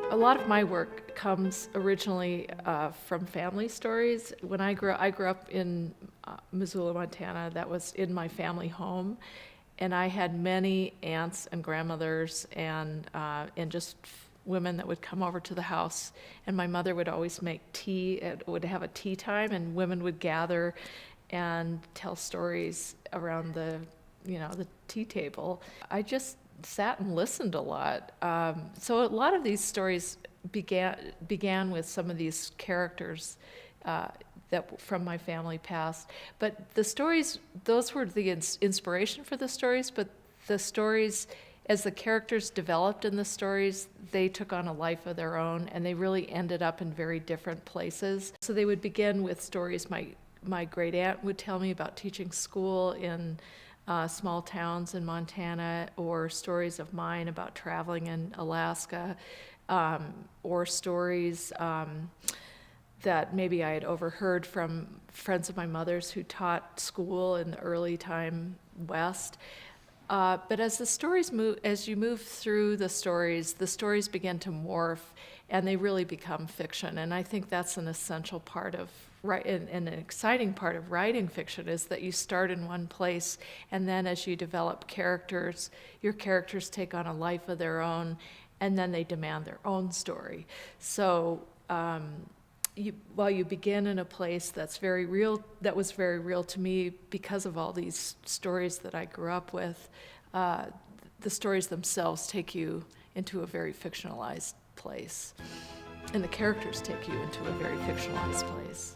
A lot of my work comes originally from family stories. When I grew up in Missoula, Montana. That was in my family home, and I had many aunts and grandmothers and just women that would come over to the house. And my mother would always make tea. It would have a tea time, and women would gather and tell stories around the tea table. I just sat and listened a lot. So a lot of these stories began with some of these characters that from my family past. But the stories, those were the inspiration for the stories. But the stories, as the characters developed in the stories, they took on a life of their own, and they really ended up in very different places. So they would begin with stories my great aunt would tell me about teaching school in small towns in Montana, or stories of mine about traveling in Alaska, or stories that maybe I had overheard from friends of my mother's who taught school in the early time West. But as you move through the stories begin to morph, and they really become fiction. And I think that's an essential part of and an exciting part of writing fiction, is that you start in one place, and then as you develop characters, your characters take on a life of their own, and then they demand their own story. So while you begin in a place that's very real, that was very real to me because of all these stories that I grew up with, the stories themselves take you into a very fictionalized place, and the characters take you into a very fictionalized place.